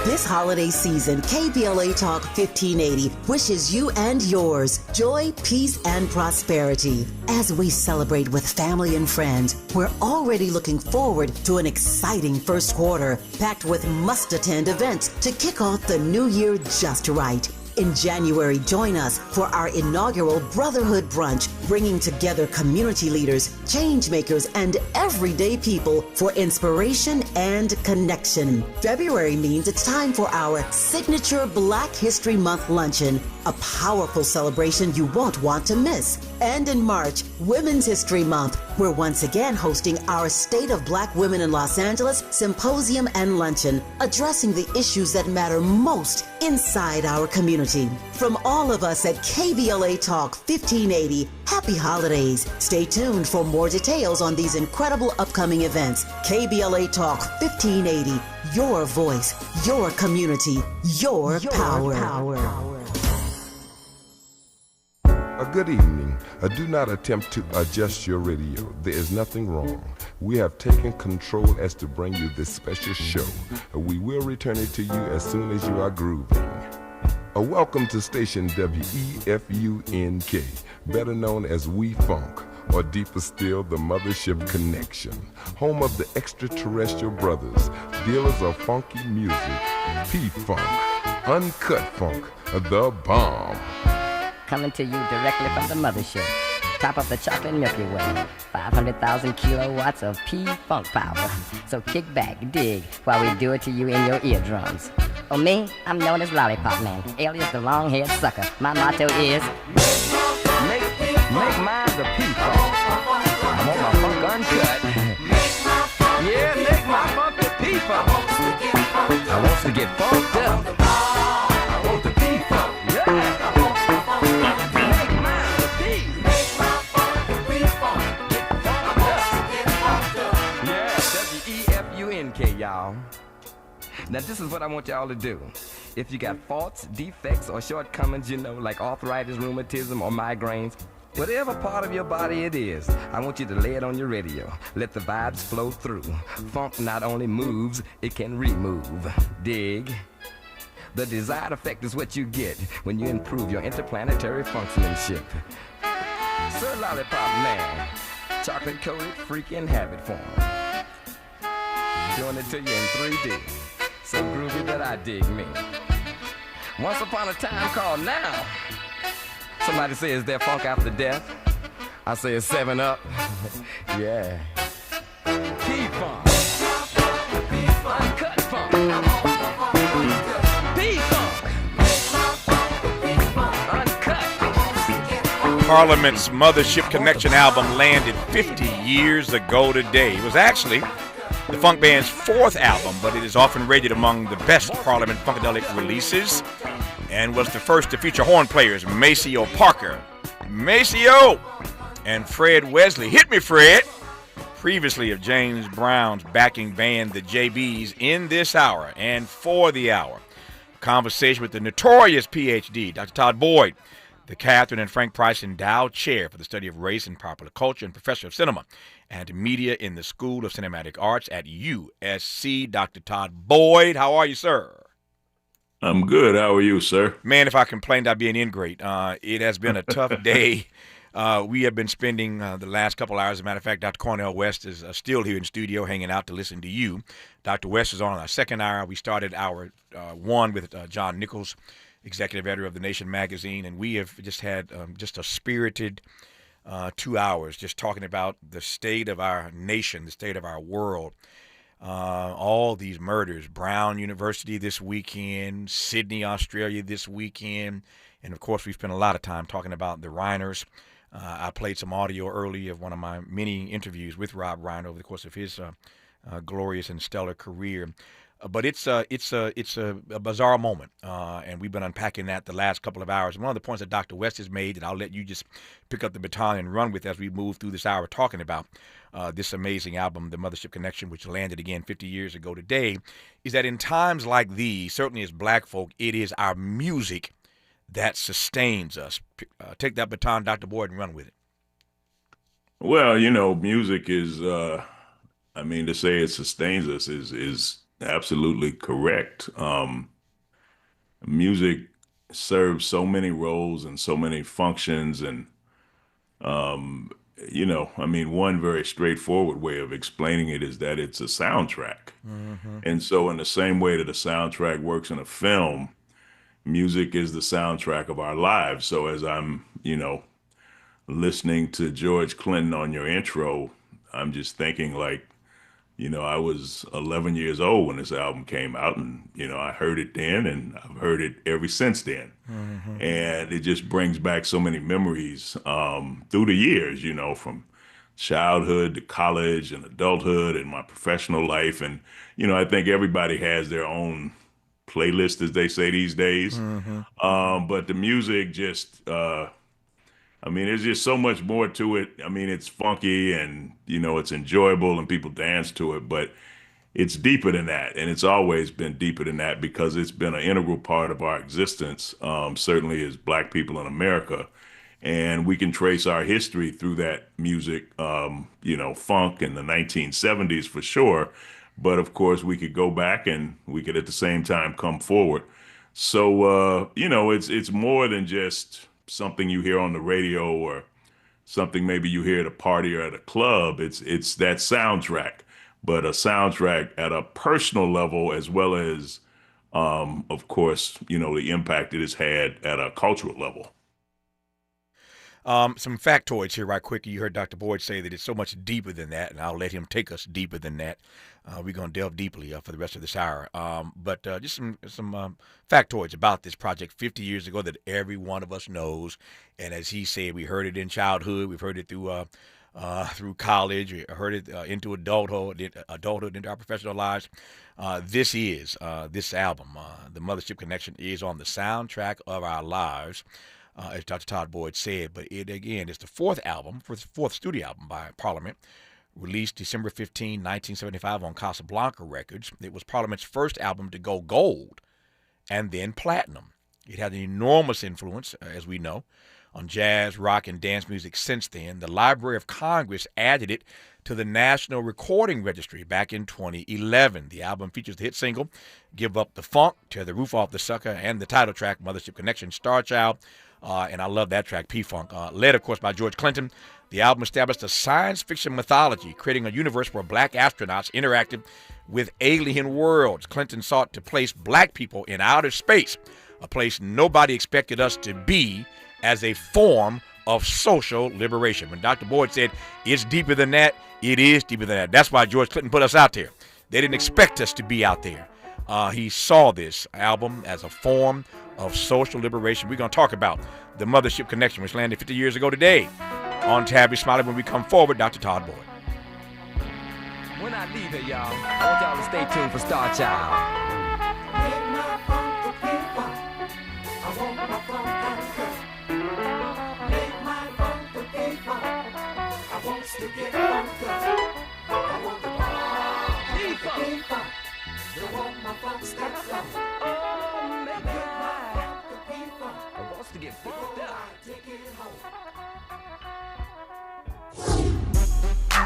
This holiday season, KBLA Talk 1580 wishes you and yours joy, peace, and prosperity. As we celebrate with family and friends, we're already looking forward to an exciting first quarter, packed with must-attend events to kick off the new year just right. In January, join us for our inaugural Brotherhood Brunch, bringing together community leaders, change makers, and everyday people for inspiration and connection. February means it's time for our signature Black History Month luncheon, a powerful celebration you won't want to miss. And in March, Women's History Month, we're once again hosting our State of Black Women in Los Angeles Symposium and Luncheon, addressing the issues that matter most inside our community. From all of us at KBLA Talk 1580, happy holidays. Stay tuned for more details on these incredible upcoming events. KBLA Talk 1580, your voice, your community, your power. Good evening. Do not attempt to adjust your radio. There is nothing wrong. We have taken control as to bring you this special show. We will return it to you as soon as you are grooving. Welcome to station WEFUNK, better known as We Funk, or deeper still, the Mothership Connection, home of the extraterrestrial brothers, dealers of funky music, P-Funk, Uncut Funk, the bomb. Coming to you directly from the Mothership, top of the chocolate Milky Way, 500,000 kilowatts of P-Funk power. So kick back, dig, while we do it to you in your eardrums. Oh, me? I'm known as Lollipop Man, alias the long-haired sucker. My motto is make mine the P-Funk. I want my funk uncut. Yeah, make my funk the P-Funk. I want to get funked up. I want the P-Funk. Yeah. Make mine the P. Yeah, WEFUNK, y'all. Now this is what I want y'all to do. If you got faults, defects, or shortcomings, like arthritis, rheumatism, or migraines, whatever part of your body it is, I want you to lay it on your radio. Let the vibes flow through. Funk not only moves, it can remove. Dig? The desired effect is what you get when you improve your interplanetary functionship. Sir Lollipop Man, chocolate-coated freaking habit form. Doing it to you in 3D. So groovy that I dig me. Once upon a time called now. Somebody says they're funk after death. I say it's 7-Up. Yeah. P-Funk. Uncut funk. P-Funk. Uncut. Parliament's Mothership Connection album landed 50 years ago today. It was actually the funk band's fourth album, but it is often rated among the best Parliament Funkadelic releases, and was the first to feature horn players Maceo Parker, and Fred Wesley. Hit me, Fred! Previously of James Brown's backing band, the JBs, in this hour and for the hour. Conversation with the Notorious PhD, Dr. Todd Boyd, the Catherine and Frank Price Endowed Chair for the Study of Race and Popular Culture and Professor of Cinema and Media in the School of Cinematic Arts at USC. Dr. Todd Boyd, how are you, sir? I'm good. How are you, sir? Man, if I complained, I'd be an ingrate. It has been a tough day. We have been spending the last couple hours. As a matter of fact, Dr. Cornell West is still here in studio hanging out to listen to you. Dr. West is on our second hour. We started our one with John Nichols, executive editor of The Nation magazine, and we have just had just a spirited 2 hours just talking about the state of our nation, the state of our world. All these murders, Brown University this weekend, Sydney, Australia this weekend, and of course we spent a lot of time talking about the Reiners. I played some audio early of one of my many interviews with Rob Reiner over the course of his glorious and stellar career. But it's a bizarre moment, and we've been unpacking that the last couple of hours. One of the points that Dr. West has made, and I'll let you just pick up the baton and run with as we move through this hour talking about this amazing album, The Mothership Connection, which landed again 50 years ago today, is that in times like these, certainly as black folk, it is our music that sustains us. Take that baton, Dr. Boyd, and run with it. Well, music is, to say it sustains us is absolutely correct. Music serves so many roles and so many functions, and I mean, one very straightforward way of explaining it is that it's a soundtrack. And so, in the same way that a soundtrack works in a film, music is the soundtrack of our lives. So, as I'm, listening to George Clinton on your intro, I'm just thinking like, I was 11 years old when this album came out, and, I heard it then, and I've heard it ever since then. And it just brings back so many memories through the years, from childhood to college and adulthood and my professional life. And, I think everybody has their own playlist, as they say these days. But the music just, there's just so much more to it. I mean, it's funky and, it's enjoyable and people dance to it, but it's deeper than that. And it's always been deeper than that because it's been an integral part of our existence, certainly as Black people in America. And we can trace our history through that music, funk in the 1970s for sure. But of course, we could go back and we could at the same time come forward. So, it's more than just something you hear on the radio or something maybe you hear at a party or at a club. It's that soundtrack, but a soundtrack at a personal level as well as, of course, the impact it has had at a cultural level. Some factoids here right quick. You heard Dr. Boyd say that it's so much deeper than that, and I'll let him take us deeper than that. We're going to delve deeply for the rest of this hour. But just some factoids about this project 50 years ago that every one of us knows. And as he said, we heard it in childhood. We've heard it through college. We heard it into adulthood, into our professional lives. This album, The Mothership Connection, is on the soundtrack of our lives. As Dr. Todd Boyd said, but it again is the fourth studio album by Parliament, released December 15, 1975 on Casablanca Records. It was Parliament's first album to go gold and then platinum. It had an enormous influence, as we know, on jazz, rock, and dance music since then. The Library of Congress added it to the National Recording Registry back in 2011. The album features the hit single, Give Up the Funk, Tear the Roof Off the Sucker, and the title track, Mothership Connection, Star Child. And I love that track, P-Funk. Led, of course, by George Clinton. The album established a science fiction mythology, creating a universe where Black astronauts interacted with alien worlds. Clinton sought to place Black people in outer space, a place nobody expected us to be, as a form of social liberation. When Dr. Boyd said, it's deeper than that, it is deeper than that. That's why George Clinton put us out there. They didn't expect us to be out there. He saw this album as a form of social liberation. We're going to talk about the Mothership Connection, which landed 50 years ago today on Tavis, Smiley. When we come forward, Dr. Todd Boyd. When I leave here, y'all, I want y'all to stay tuned for Star Child.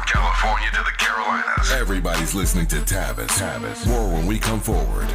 California to the Carolinas. Everybody's listening to Tavis. More when we come forward.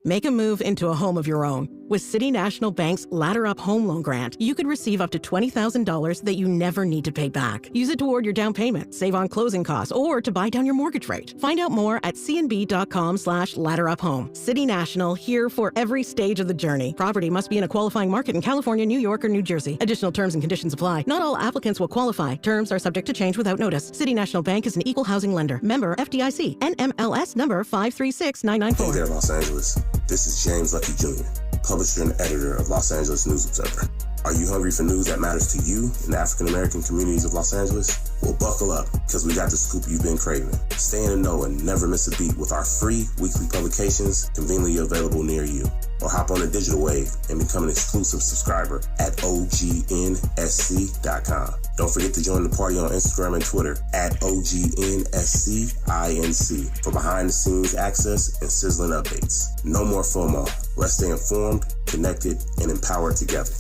Make a move into a home of your own. With City National Bank's Ladder Up Home Loan Grant, you could receive up to $20,000 that you never need to pay back. Use it toward your down payment, save on closing costs, or to buy down your mortgage rate. Find out more at cnb.com/ladderuphome. City National, here for every stage of the journey. Property must be in a qualifying market in California, New York, or New Jersey. Additional terms and conditions apply. Not all applicants will qualify. Terms are subject to change without notice. City National Bank is an equal housing lender. Member FDIC. NMLS number 536994. Hey there, Los Angeles. This is James Lucky Jr., publisher and editor of Los Angeles News Observer. Are you hungry for news that matters to you in the African-American communities of Los Angeles? Well, buckle up, because we got the scoop you've been craving. Stay in the know and never miss a beat with our free weekly publications conveniently available near you. Or hop on the digital wave and become an exclusive subscriber at OGNSC.com. Don't forget to join the party on Instagram and Twitter at OGNSCINC for behind-the-scenes access and sizzling updates. No more FOMO. Let's stay informed, connected, and empowered together.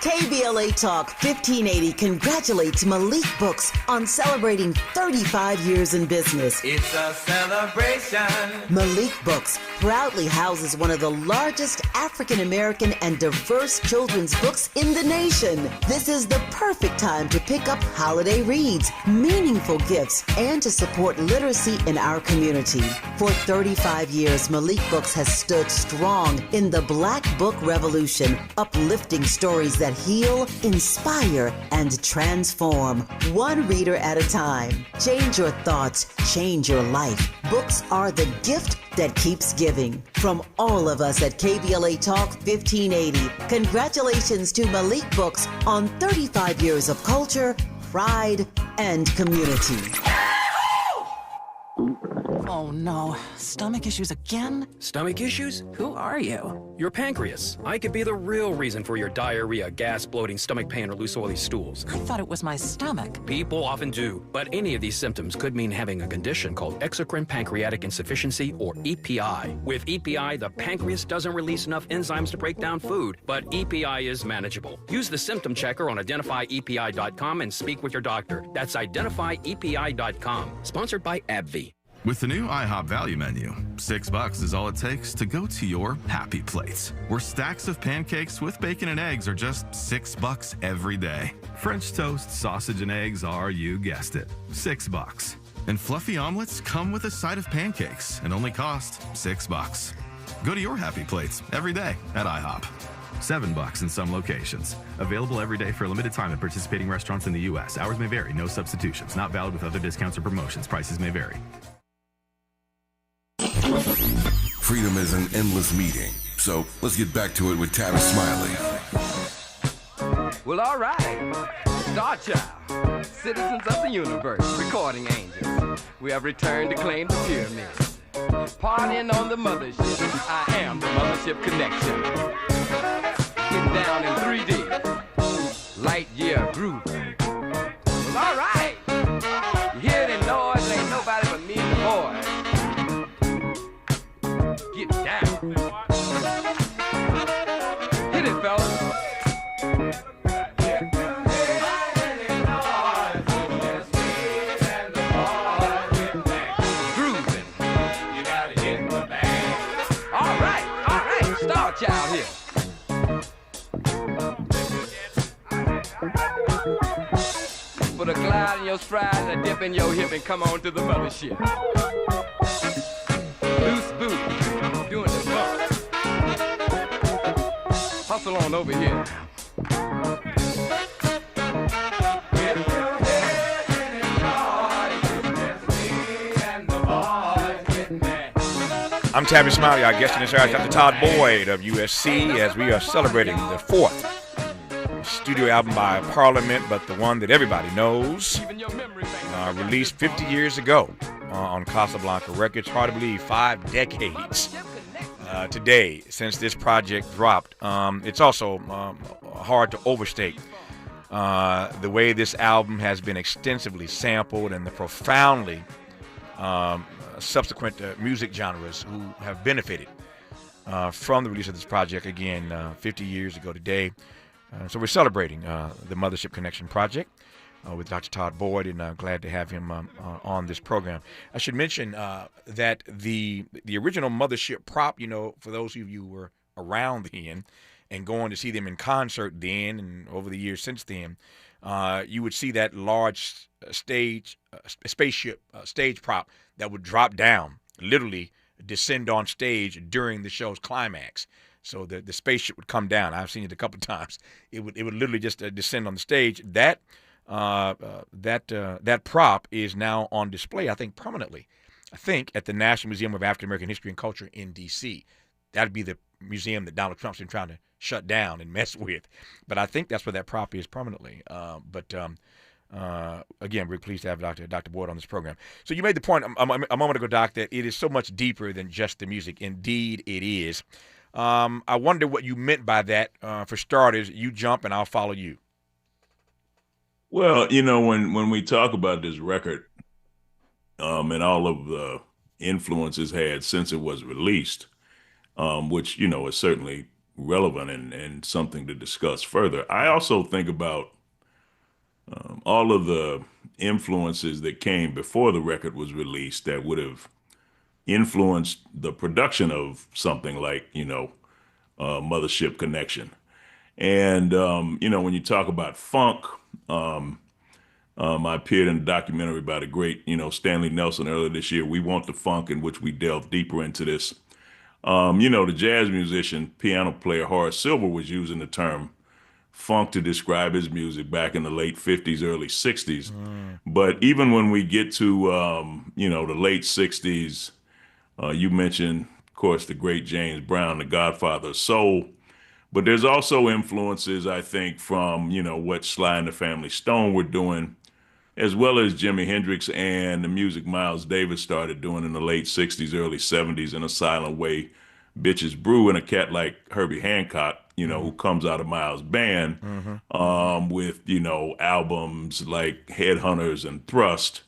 KBLA Talk 1580 congratulates Malik Books on celebrating 35 years in business. It's a celebration. Malik Books proudly houses one of the largest African American and diverse children's books in the nation. This is the perfect time to pick up holiday reads, meaningful gifts, and to support literacy in our community. For 35 years, Malik Books has stood strong in the Black Book Revolution, uplifting stories that heal, inspire, and transform. One reader at a time. Change your thoughts, change your life. Books are the gift that keeps giving. From all of us at KBLA Talk 1580, congratulations to Malik Books on 35 years of culture, pride, and community. Oh no, stomach issues again? Stomach issues? Who are you? Your pancreas. I could be the real reason for your diarrhea, gas, bloating, stomach pain, or loose oily stools. I thought it was my stomach. People often do, but any of these symptoms could mean having a condition called exocrine pancreatic insufficiency, or EPI. With EPI, the pancreas doesn't release enough enzymes to break down food, but EPI is manageable. Use the symptom checker on identifyepi.com and speak with your doctor. That's identifyepi.com. Sponsored by AbbVie. With the new IHOP value menu, $6 is all it takes to go to your happy place, where stacks of pancakes with bacon and eggs are just $6 every day. French toast, sausage, and eggs are, you guessed it, $6. And fluffy omelets come with a side of pancakes and only cost $6. Go to your happy plates every day at IHOP. $7 in some locations. Available every day for a limited time at participating restaurants in the U.S. Hours may vary. No substitutions. Not valid with other discounts or promotions. Prices may vary. Freedom is an endless meeting, so let's get back to it with Tavis Smiley. Well, all right. Star Child, citizens of the universe, recording angels. We have returned to claim the pyramids. Partying on the mothership. I am the Mothership Connection. Getting down in 3D. Light year groove. Well, all right. You hear the noise? Ain't nobody but me and the boys. Get down. Hit it, fellas. Grooving. You gotta hit the band. All right. Star Child here. Put a glide in your stride and a dip in your hip and come on to the mothership. Loose booty. Doing the bump. Hustle on over here. I'm Tavis Smiley. Our guest in this hour is Dr. Todd Boyd of USC as we are celebrating the fourth studio album by Parliament, but the one that everybody knows, released 50 years ago on Casablanca Records. Hard to believe, 5 decades today since this project dropped. It's also hard to overstate the way this album has been extensively sampled and the profoundly subsequent music genres who have benefited from the release of this project again 50 years ago today. So we're celebrating the Mothership Connection project with Dr. Todd Boyd, and glad to have him on this program. I should mention that the original Mothership prop, for those of you who were around then and going to see them in concert then and over the years since then, you would see that large spaceship stage prop that would drop down, literally descend on stage during the show's climax. So the spaceship would come down. I've seen it a couple of times. It would literally just descend on the stage. That prop is now on display, I think, permanently. I think at the National Museum of African American History and Culture in D.C. That'd be the museum that Donald Trump's been trying to shut down and mess with. But I think that's where that prop is permanently. Again, we're pleased to have Dr. Boyd on this program. So you made the point a moment ago, Doc, that it is so much deeper than just the music. Indeed, it is. I wonder what you meant by that. For starters, you jump and I'll follow you. Well, when we talk about this record and all of the influences had since it was released, which, is certainly relevant and something to discuss further. I also think about all of the influences that came before the record was released that would have influenced the production of something like, Mothership Connection. And, when you talk about funk, I appeared in a documentary by the great, Stanley Nelson earlier this year, We Want the Funk, in which we delved deeper into this. The jazz musician, piano player Horace Silver was using the term funk to describe his music back in the late 50s, early 60s. But even when we get to, the late 60s, you mentioned, of course, the great James Brown, the godfather of soul. But there's also influences, I think, from, what Sly and the Family Stone were doing, as well as Jimi Hendrix and the music Miles Davis started doing in the late 60s, early 70s in a silent way. Bitches Brew, and a cat like Herbie Hancock, who comes out of Miles' band with, albums like Headhunters and Thrust.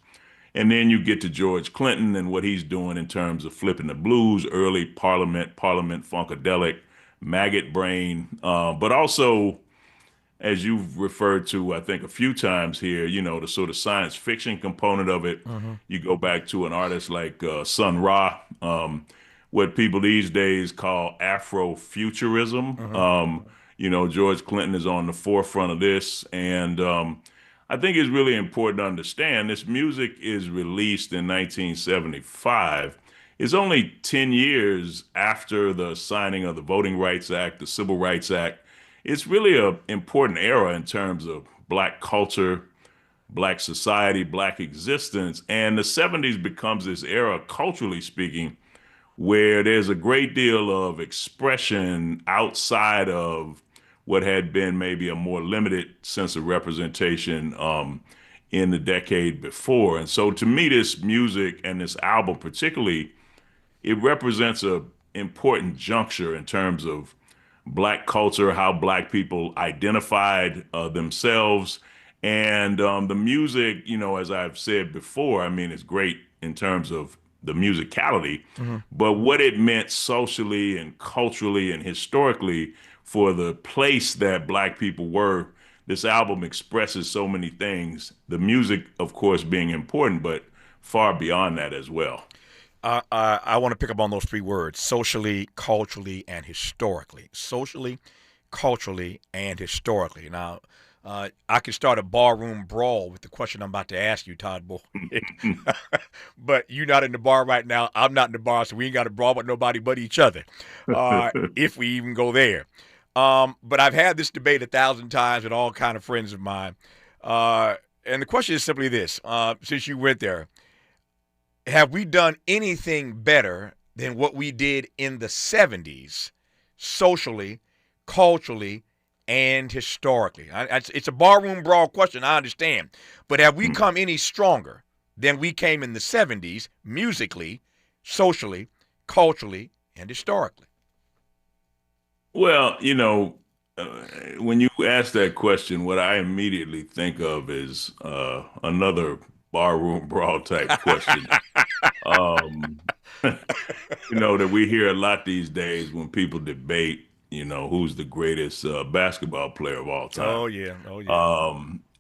And then you get to George Clinton and what he's doing in terms of flipping the blues, early Parliament Funkadelic, Maggot Brain, but also, as you've referred to, I think, a few times here, the sort of science fiction component of it. You go back to an artist like Sun Ra, what people these days call Afrofuturism. George Clinton is on the forefront of this. And I think it's really important to understand this music is released in 1975. It's only 10 years after the signing of the Voting Rights Act, the Civil Rights Act. It's really an important era in terms of Black culture, Black society, Black existence. And the 70s becomes this era, culturally speaking, where there's a great deal of expression outside of what had been maybe a more limited sense of representation in the decade before. And so to me, this music and this album particularly, it represents a important juncture in terms of Black culture, how Black people identified themselves. And the music, as I've said before, I mean, it's great in terms of the musicality, but what it meant socially and culturally and historically for the place that Black people were, this album expresses so many things. The music, of course, being important, but far beyond that as well. I want to pick up on those three words: socially, culturally, and historically. Socially, culturally, and historically. Now, I could start a barroom brawl with the question I'm about to ask you, Todd Boyd. But you're not in the bar right now. I'm not in the bar, so we ain't got to brawl with nobody but each other, if we even go there. But I've had this debate 1,000 times with all kind of friends of mine. And the question is simply this. Since you went there, have we done anything better than what we did in the 70s, socially, culturally, and historically? It's a barroom brawl question, I understand. But have we come any stronger than we came in the 70s, musically, socially, culturally, and historically? Well, when you ask that question, what I immediately think of is another barroom brawl type question. That we hear a lot these days when people debate, who's the greatest basketball player of all time. Oh, yeah.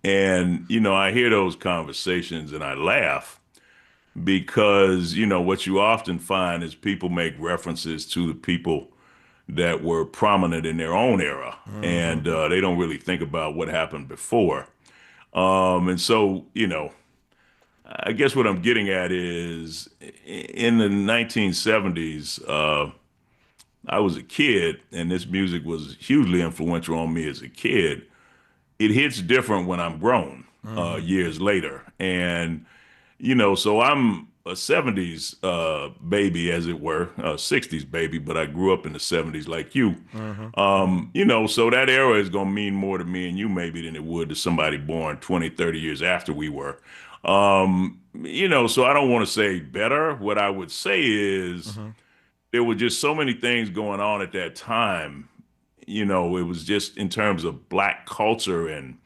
And, I hear those conversations and I laugh because, what you often find is people make references to the people that were prominent in their own era, and they don't really think about what happened before. And so, I guess what I'm getting at is in the 1970s, I was a kid, and this music was hugely influential on me as a kid. It hits different when I'm grown years later. And, so I'm a 70s baby, as it were, a 60s baby, but I grew up in the 70s like you. So that era is going to mean more to me and you maybe than it would to somebody born 20, 30 years after we were. So I don't want to say better. What I would say is there were just so many things going on at that time. It was just in terms of Black culture and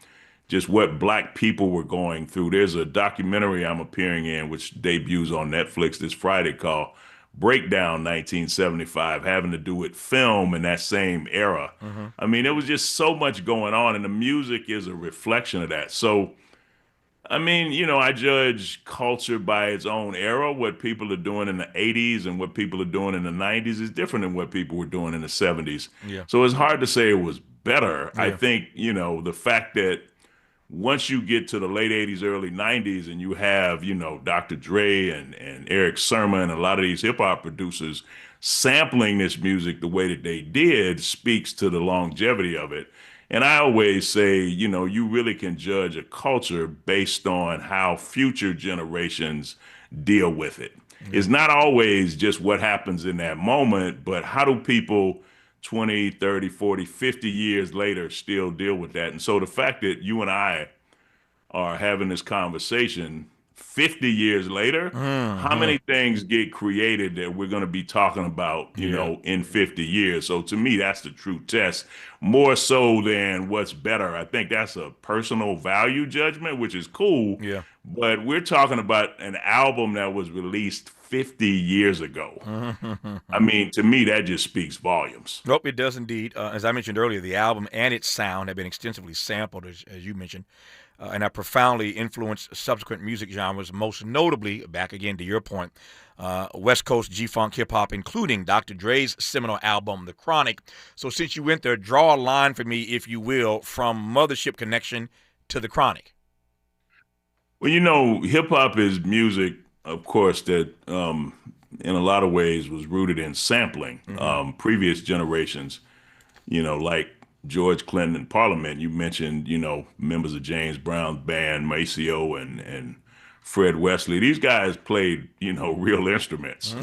just what Black people were going through. There's a documentary I'm appearing in, which debuts on Netflix this Friday, called Breakdown 1975, having to do with film in that same era. I mean, there was just so much going on, and the music is a reflection of that. So, I mean, I judge culture by its own era. What people are doing in the 80s and what people are doing in the 90s is different than what people were doing in the 70s. Yeah. So it's hard to say it was better. I Yeah. think, the fact that once you get to the late 80s, early 90s, and you have, Dr. Dre and Eric Sermon and a lot of these hip hop producers sampling this music the way that they did speaks to the longevity of it. And I always say, you really can judge a culture based on how future generations deal with it. It's not always just what happens in that moment, but how do people 20, 30, 40, 50 years later still deal with that? And so the fact that you and I are having this conversation 50 years later, how many things get created that we're going to be talking about, in 50 years? So to me, that's the true test, more so than what's better. I think that's a personal value judgment, which is cool. Yeah. But we're talking about an album that was released 50 years ago. I mean, to me, that just speaks volumes. Nope, it does indeed. As I mentioned earlier, the album and its sound have been extensively sampled, as you mentioned, and have profoundly influenced subsequent music genres, most notably, back again to your point, West Coast G-Funk hip-hop, including Dr. Dre's seminal album, The Chronic. So since you went there, draw a line for me, if you will, from Mothership Connection to The Chronic. Well, hip-hop is music, of course, that in a lot of ways was rooted in sampling. Previous generations, like George Clinton in Parliament, you mentioned, members of James Brown's band, Maceo and Fred Wesley. These guys played, real instruments.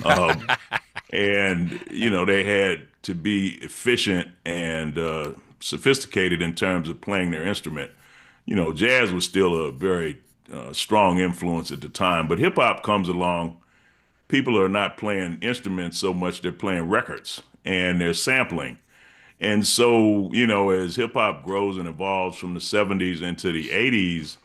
And, they had to be efficient and sophisticated in terms of playing their instrument. Jazz was still a very strong influence at the time, but hip hop comes along. People are not playing instruments so much, they're playing records and they're sampling. And so, as hip hop grows and evolves from the 70s into the 80s,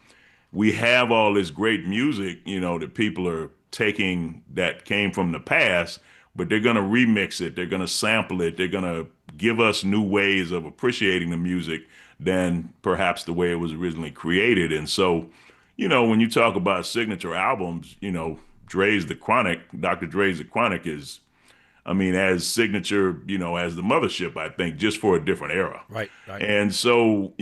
we have all this great music, that people are taking that came from the past, but they're going to remix it. They're going to sample it. They're going to give us new ways of appreciating the music than perhaps the way it was originally created. And so, when you talk about signature albums, Dre's The Chronic, Dr. Dre's The Chronic is, as signature, as the Mothership, I think, just for a different era. Right. And so,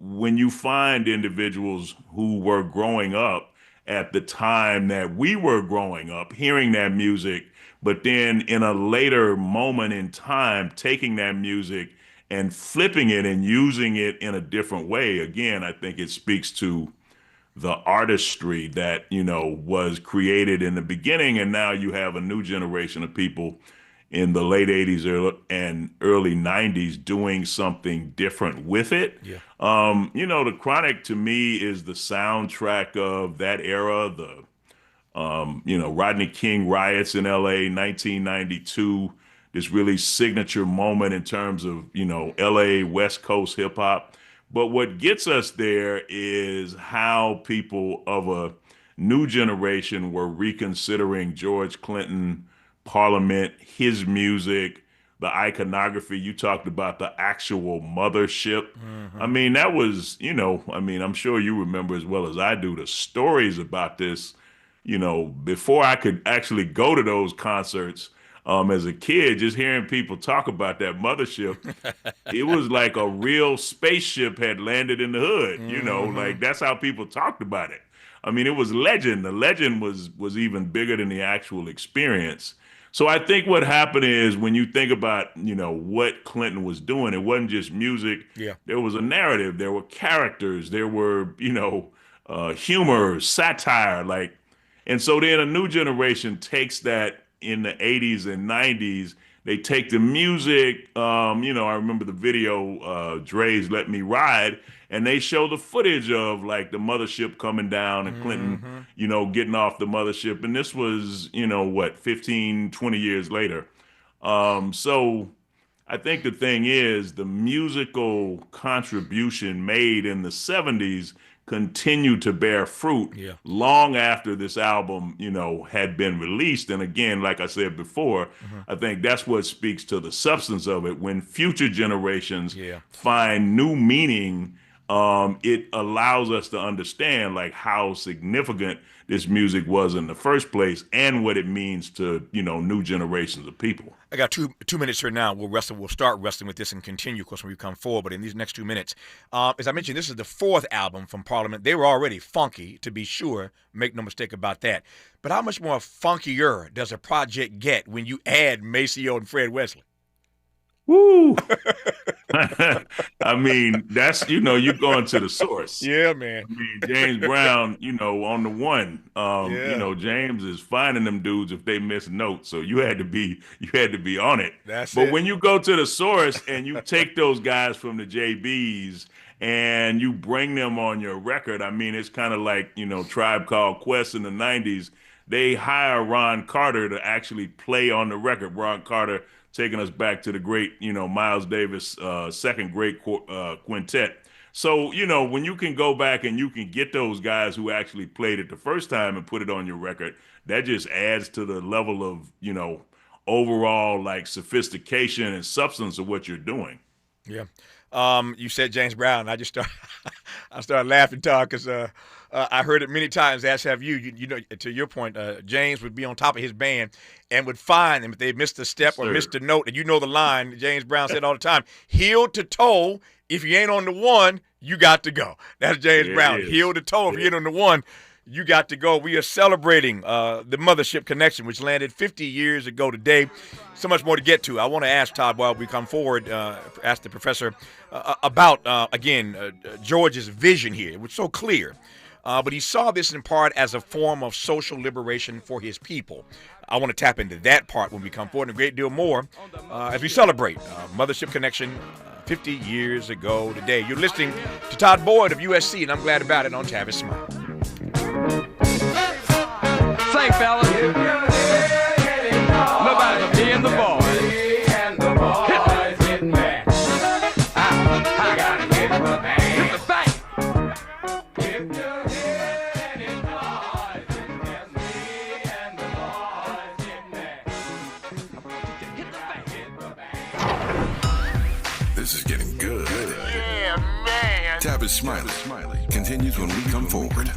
when you find individuals who were growing up at the time that we were growing up, hearing that music, but then in a later moment in time, taking that music and flipping it and using it in a different way, again, I think it speaks to the artistry that, was created in the beginning. And now you have a new generation of people in the late 80s and early 90s doing something different with it. Yeah. The Chronic to me is the soundtrack of that era, the Rodney King riots in LA, 1992, this really signature moment in terms of, LA West Coast hip hop. But what gets us there is how people of a new generation were reconsidering George Clinton, Parliament, his music, the iconography. You talked about the actual Mothership. That was, I'm sure you remember as well as I do the stories about this, before I could actually go to those concerts. As a kid, just hearing people talk about that Mothership, it was like a real spaceship had landed in the hood, like that's how people talked about it. It was legend. The legend was even bigger than the actual experience. So I think what happened is when you think about, what Clinton was doing, it wasn't just music. Yeah. There was a narrative, there were characters, there were, humor, satire, and so then a new generation takes that in the 80s and 90s. They take the music, I remember the video, Dre's Let Me Ride, and they show the footage of like the Mothership coming down and Clinton, getting off the Mothership. And this was, 15, 20 years later. So I think the thing is the musical contribution made in the 70s continued to bear fruit long after this album, had been released. And again, like I said before, I think that's what speaks to the substance of it. When future generations find new meaning, it allows us to understand like how significant this music was in the first place and what it means to, new generations of people. I got two minutes here now. We'll start wrestling with this and continue, of course, when we come forward. But in these next 2 minutes, as I mentioned, this is the fourth album from Parliament. They were already funky, to be sure. Make no mistake about that. But how much more funkier does a project get when you add Maceo and Fred Wesley? Woo! I mean, that's, you're going to the source. Yeah, man. I mean, James Brown, on the one, James is finding them dudes if they miss notes. So you had to be on it. But when you go to the source and you take those guys from the JBs and you bring them on your record, I mean, it's kind of like, Tribe Called Quest in the 90s. They hire Ron Carter to actually play on the record. Ron Carter taking us back to the great, Miles Davis, second great quintet. So, when you can go back and you can get those guys who actually played it the first time and put it on your record, that just adds to the level of, overall like sophistication and substance of what you're doing. Yeah. You said James Brown. I started laughing, Todd, because I heard it many times, as have you. You know, to your point, James would be on top of his band and would find them if they missed a step or missed a note. And you know the line James Brown said all the time, heel to toe, if you ain't on the one, you got to go. That's James Brown. Heel to toe, if you ain't on the one, you got to go. We are celebrating the Mothership Connection, which landed 50 years ago today. So much more to get to. I want to ask Todd while we come forward, ask the professor about, George's vision here. It was so clear. But he saw this in part as a form of social liberation for his people. I want to tap into that part when we come forward and a great deal more as we celebrate Mothership Connection 50 years ago today. You're listening to Todd Boyd of USC, and I'm glad about it on Tavis Smiley. Say, fellas, nobody but me and the boys. Getting back. I gotta get the bag. Hit the bank. If you're getting noise, it's me and the boys getting back. Hit the bank. This is getting good. Yeah, man. Tavis Smiley continues when we come forward.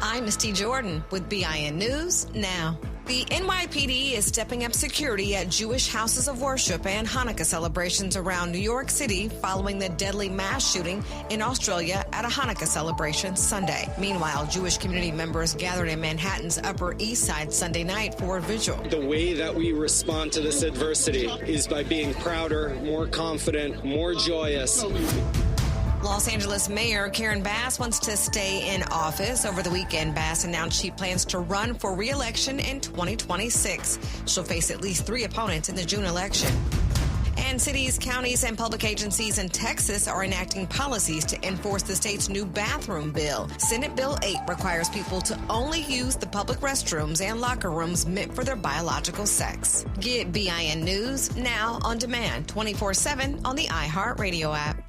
I'm Misty Jordan with BIN News Now. The NYPD is stepping up security at Jewish houses of worship and Hanukkah celebrations around New York City following the deadly mass shooting in Australia at a Hanukkah celebration Sunday. Meanwhile, Jewish community members gathered in Manhattan's Upper East Side Sunday night for a vigil. The way that we respond to this adversity is by being prouder, more confident, more joyous. Los Angeles Mayor Karen Bass wants to stay in office. Over the weekend, Bass announced she plans to run for re-election in 2026. She'll face at least 3 opponents in the June election. And cities, counties, and public agencies in Texas are enacting policies to enforce the state's new bathroom bill. Senate Bill 8 requires people to only use the public restrooms and locker rooms meant for their biological sex. Get BIN News now on demand 24/7 on the iHeartRadio app.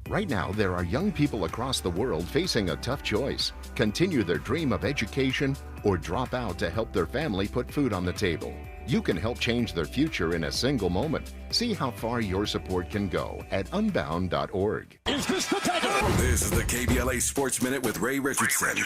Right now, there are young people across the world facing a tough choice. Continue their dream of education or drop out to help their family put food on the table. You can help change their future in a single moment. See how far your support can go at unbound.org. Is this the time? This is the KBLA Sports Minute with Ray Richardson.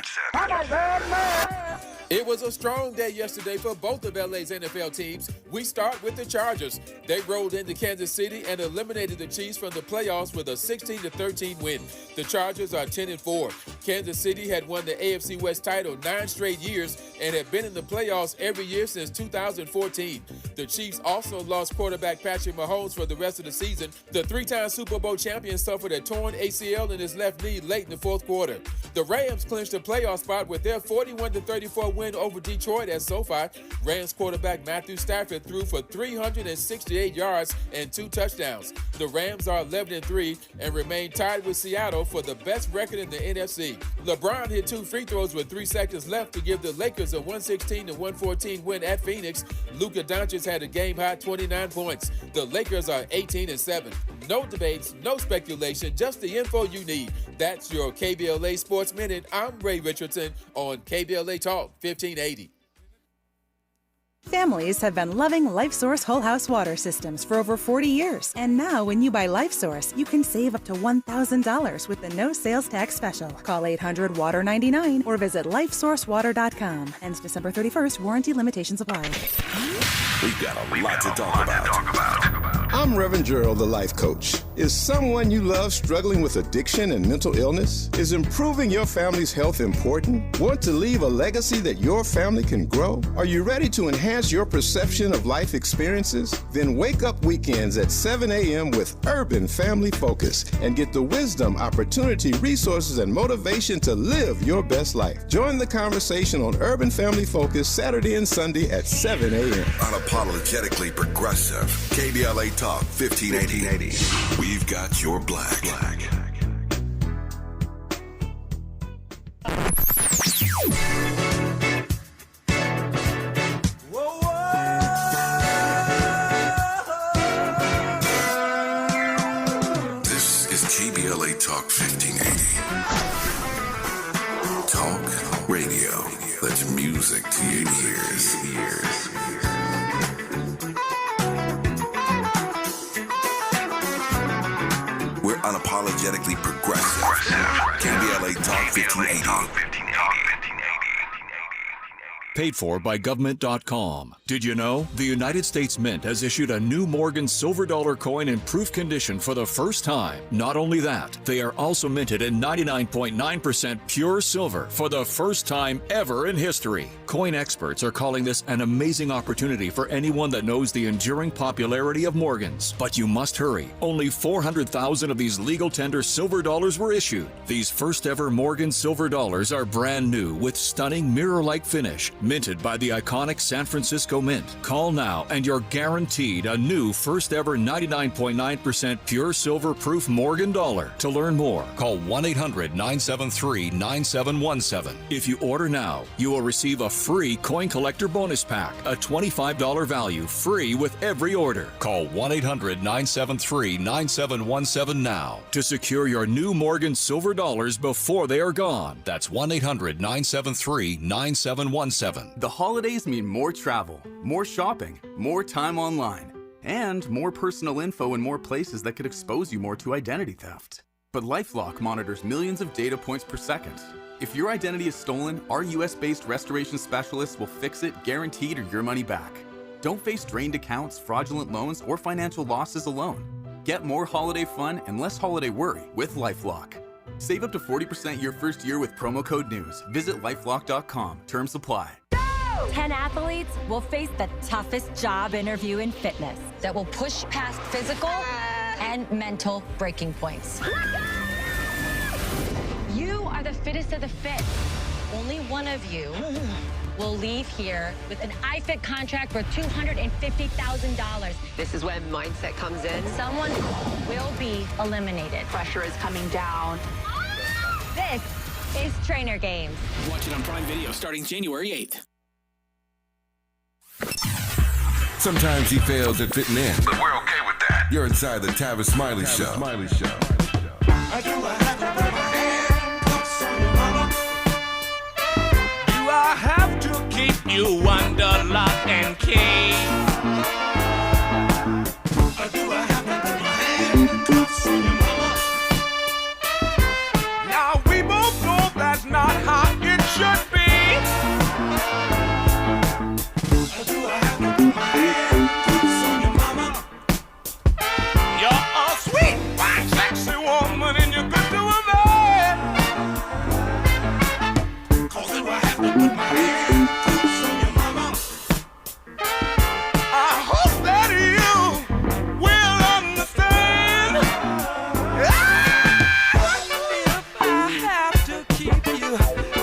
It was a strong day yesterday for both of LA's NFL teams. We start with the Chargers. They rolled into Kansas City and eliminated the Chiefs from the playoffs with a 16-13 win. The Chargers are 10-4. Kansas City had won the AFC West title 9 straight years and had been in the playoffs every year since 2014. The Chiefs also lost quarterback Patrick Mahomes for the rest of the season. The 3-time Super Bowl champion suffered a torn ACL in his left knee late in the fourth quarter. The Rams clinched a playoff spot with their 41-34 win over Detroit at SoFi. Rams quarterback Matthew Stafford threw for 368 yards and 2 touchdowns. The Rams are 11-3 and remain tied with Seattle for the best record in the NFC. LeBron hit 2 free throws with 3 seconds left to give the Lakers a 116-114 win at Phoenix. Luka Doncic had a game-high 29 points. The Lakers are 18-7. No debates, no speculation, just the info you need. That's your KBLA Sports Minute. I'm Ray Richardson on KBLA Talk 1580. Families have been loving LifeSource Whole House Water Systems for over 40 years. And now when you buy LifeSource, you can save up to $1,000 with the no sales tax special. Call 800-WATER-99 or visit lifesourcewater.com. Ends December 31st. Warranty limitations apply. We've got a lot to talk about. I'm Reverend Gerald, the life coach. Is someone you love struggling with addiction and mental illness? Is improving your family's health important? Want to leave a legacy that your family can grow? Are you ready to enhance your perception of life experiences? Then wake up weekends at 7 a.m. with Urban Family Focus and get the wisdom, opportunity, resources, and motivation to live your best life. Join the conversation on Urban Family Focus Saturday and Sunday at 7 a.m. Unapologetically progressive. KBLA Talk 1580. We've got your black. This is KBLA Talk 1580. Talk radio. That's music to your ears. We're unapologetically progressive. KBLA Talk 1580. Paid for by government.com. Did you know? The United States Mint has issued a new Morgan silver dollar coin in proof condition for the first time. Not only that, they are also minted in 99.9% pure silver for the first time ever in history. Coin experts are calling this an amazing opportunity for anyone that knows the enduring popularity of Morgans. But you must hurry. Only 400,000 of these legal tender silver dollars were issued. These first ever Morgan silver dollars are brand new with stunning mirror-like finish, minted by the iconic San Francisco Mint. Call now and you're guaranteed a new first ever 99.9% pure silver proof Morgan dollar. To learn more, call 1-800-973-9717. If you order now, you will receive a free coin collector bonus pack, a $25 value, free with every order. Call 1-800-973-9717 now to secure your new Morgan silver dollars before they are gone. That's 1-800-973-9717. The holidays mean more travel, more shopping, more time online, and more personal info in more places that could expose you more to identity theft. But LifeLock monitors millions of data points per second. If your identity is stolen, our US-based restoration specialists will fix it, guaranteed, or your money back. Don't face drained accounts, fraudulent loans, or financial losses alone. Get more holiday fun and less holiday worry with LifeLock. Save up to 40% your first year with promo code NEWS. Visit lifelock.com. Terms apply. 10 athletes will face the toughest job interview in fitness that will push past physical and mental breaking points. You are the fittest of the fit. Only one of you will leave here with an iFit contract for $250,000. This is when mindset comes in. Someone will be eliminated. Pressure is coming down. This is Trainer Games. Watch it on Prime Video starting January 8th. Sometimes he fails at fitting in, but we're okay with that. You're inside the Tavis Smiley Show. Do I have to keep you under lock and key? Or do I have to put my handcuffs on your mama? Now we both know that's not how it should be. Or do I have to put my handcuffs on your mama? You're a sweet, fine, sexy woman and you're good to a man. Cause do I have to put my handcuffs on your mama? I hope that you will understand. If I have to keep you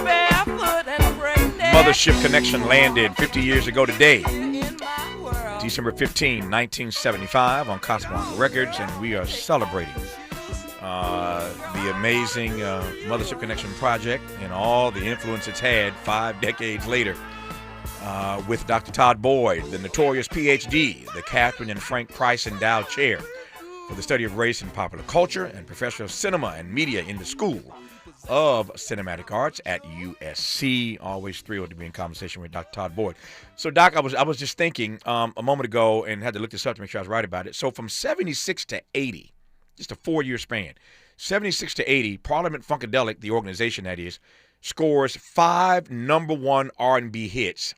barefoot and pregnant. Mothership Connection landed 50 years ago today, December 15, 1975, on Casablanca Records, and we are celebrating the amazing Mothership Connection project and all the influence it's had 5 decades later. with Dr. Todd Boyd, the Notorious PhD, the Catherine and Frank Price Endowed Chair for the Study of Race and Popular Culture, and Professor of Cinema and Media in the School of Cinematic Arts at USC. Always thrilled to be in conversation with Dr. Todd Boyd. So, Doc, I was just thinking a moment ago and had to look this up to make sure I was right about it. So from 76 to 80, just a 4-year span, 76 to 80, Parliament Funkadelic, the organization that is, scores 5 #1 R&B hits.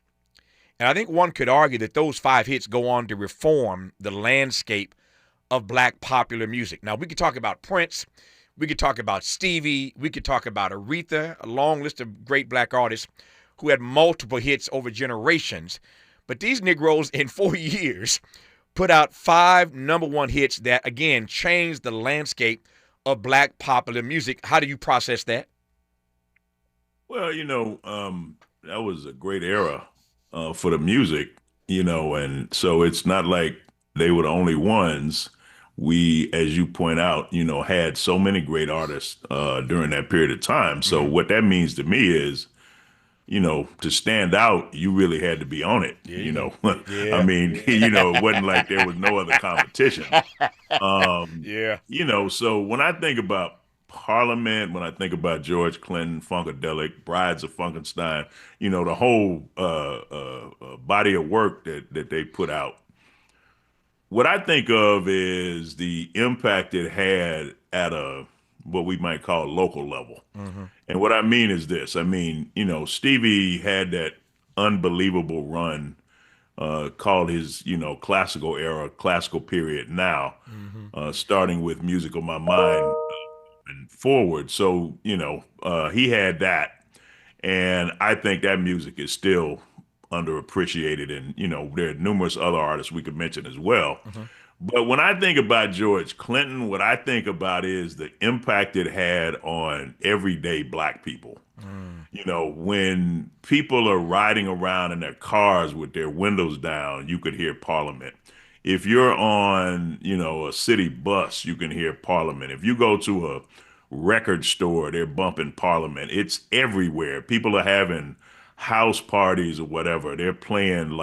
And I think one could argue that those 5 hits go on to reform the landscape of black popular music. Now, we could talk about Prince, we could talk about Stevie, we could talk about Aretha, a long list of great black artists who had multiple hits over generations. But these Negroes in 4 years put out 5 #1 hits that, again, changed the landscape of black popular music. How do you process that? Well, that was a great era for the music, and so it's not like they were the only ones. We, as you point out, had so many great artists during that period of time. So what that means to me is, to stand out, you really had to be on it. Yeah. I mean, it wasn't like there was no other competition. So when I think about Parliament, when I think about George Clinton, Funkadelic, Brides of Funkenstein, the whole body of work that they put out, what I think of is the impact it had at what we might call local level. Mm-hmm. And what I mean is this. I mean, Stevie had that unbelievable run called his, classical era, classical period now, starting with Music of My Mind and forward. So, he had that. And I think that music is still underappreciated. And, there are numerous other artists we could mention as well. But when I think about George Clinton, what I think about is the impact it had on everyday black people. When people are riding around in their cars with their windows down, you could hear Parliament. If you're on, a city bus, you can hear Parliament. If you go to a record store, they're bumping Parliament. It's everywhere. People are having house parties or whatever. They're playing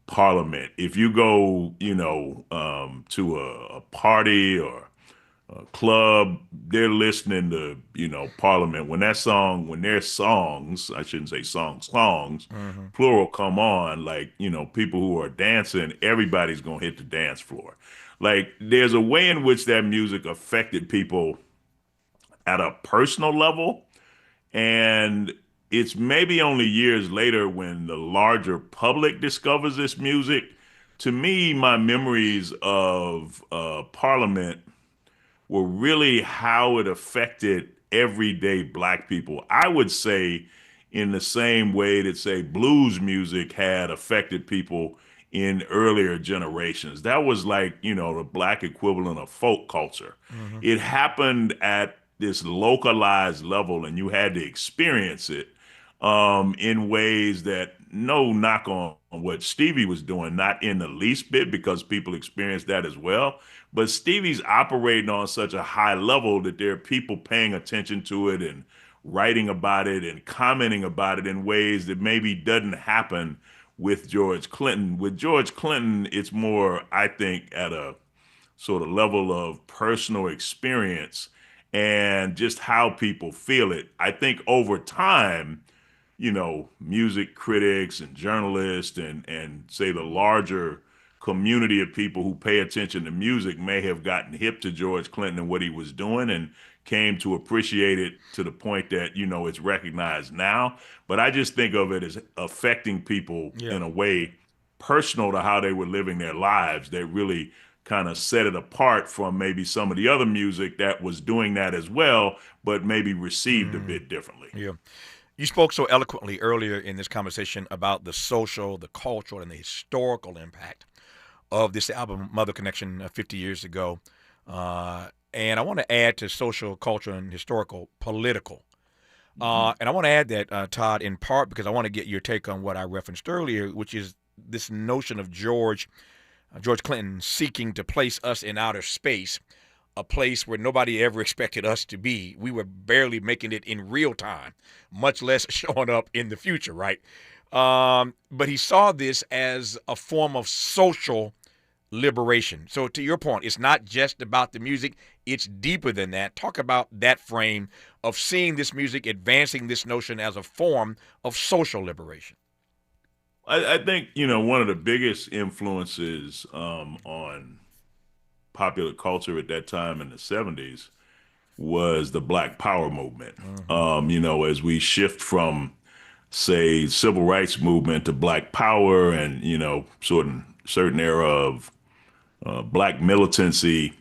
Parliament. If you go, to a party or a club, they're listening to, Parliament. When their songs, I shouldn't say songs, plural, come on, people who are dancing, everybody's going to hit the dance floor. There's a way in which that music affected people at a personal level. And it's maybe only years later when the larger public discovers this music. To me, my memories of Parliament were really how it affected everyday black people. I would say in the same way that, say, blues music had affected people in earlier generations. That was the black equivalent of folk culture. It happened at this localized level, and you had to experience it in ways that, no knock on what Stevie was doing, not in the least bit, because people experienced that as well. But Stevie's operating on such a high level that there are people paying attention to it and writing about it and commenting about it in ways that maybe doesn't happen with George Clinton. With George Clinton, it's more, I think, at a sort of level of personal experience and just how people feel it. I think over time, music critics and journalists and say the larger community of people who pay attention to music may have gotten hip to George Clinton and what he was doing and came to appreciate it to the point that, it's recognized now. But I just think of it as affecting people in a way personal to how they were living their lives that really kind of set it apart from maybe some of the other music that was doing that as well, but maybe received a bit differently. Yeah. You spoke so eloquently earlier in this conversation about the social, the cultural, and the historical impact of this album, Mother Connection, 50 years ago. And I want to add to social, cultural, and historical, political. And I want to add that, Todd, in part because I want to get your take on what I referenced earlier, which is this notion of George Clinton seeking to place us in outer space, a place where nobody ever expected us to be. We were barely making it in real time, much less showing up in the future, right? But he saw this as a form of social liberation. So to your point, it's not just about the music, it's deeper than that. Talk about that frame of seeing this music advancing this notion as a form of social liberation. I think, one of the biggest influences on popular culture at that time in the 70s was the Black Power movement. As we shift from, say, civil rights movement to Black Power and, certain era of Black militancy,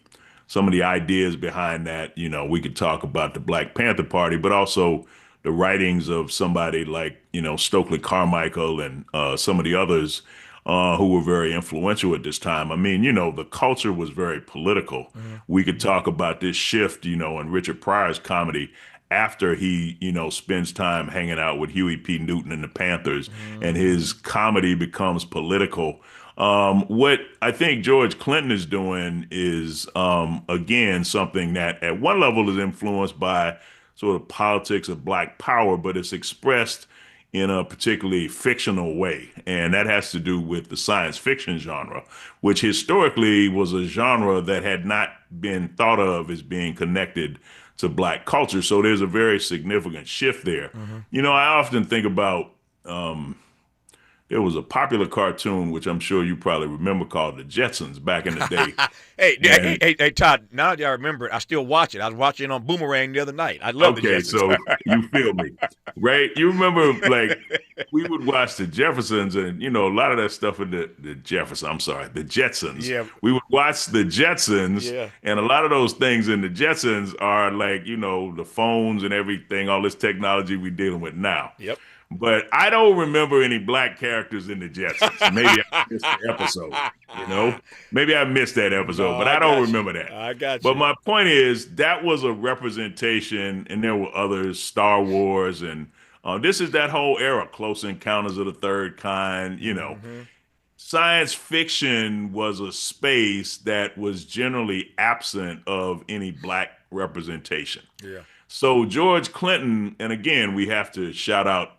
some of the ideas behind that, we could talk about the Black Panther Party, but also the writings of somebody like, Stokely Carmichael and some of the others who were very influential at this time. I mean, the culture was very political. We could talk about this shift, in Richard Pryor's comedy after he, spends time hanging out with Huey P. Newton and the Panthers, and his comedy becomes political. What I think George Clinton is doing is, again, something that at one level is influenced by sort of politics of Black power, but it's expressed in a particularly fictional way. And that has to do with the science fiction genre, which historically was a genre that had not been thought of as being connected to Black culture. So there's a very significant shift there. I often think about, there was a popular cartoon, which I'm sure you probably remember, called The Jetsons back in the day. Hey, Todd, now that I remember it, I still watch it. I was watching it on Boomerang the other night. I love The Jetsons. Okay, so you feel me, right? You remember, like, we would watch The Jeffersons and, a lot of that stuff in the Jetsons. Yeah. We would watch The Jetsons, and a lot of those things in The Jetsons are like, the phones and everything, all this technology we're dealing with now. Yep. But I don't remember any Black characters in the Jetsons. Maybe I missed the episode, Maybe I missed that episode, but I don't remember that. I got you. But my point is, that was a representation, and there were others, Star Wars, and this is that whole era, Close Encounters of the Third Kind, Science fiction was a space that was generally absent of any Black representation. Yeah. So George Clinton, and again, we have to shout out,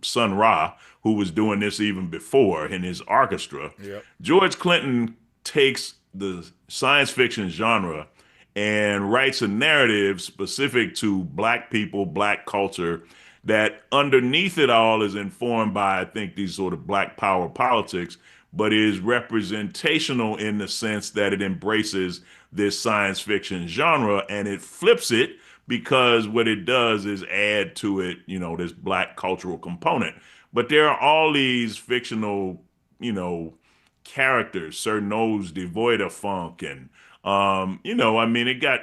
Sun Ra, who was doing this even before in his orchestra. Yep. George Clinton takes the science fiction genre and writes a narrative specific to Black people, Black culture, that underneath it all is informed by, I think, these sort of Black power politics, but is representational in the sense that it embraces this science fiction genre and it flips it, because what it does is add to it, this Black cultural component. But there are all these fictional, characters, Sir Nose devoid of funk. And, it got,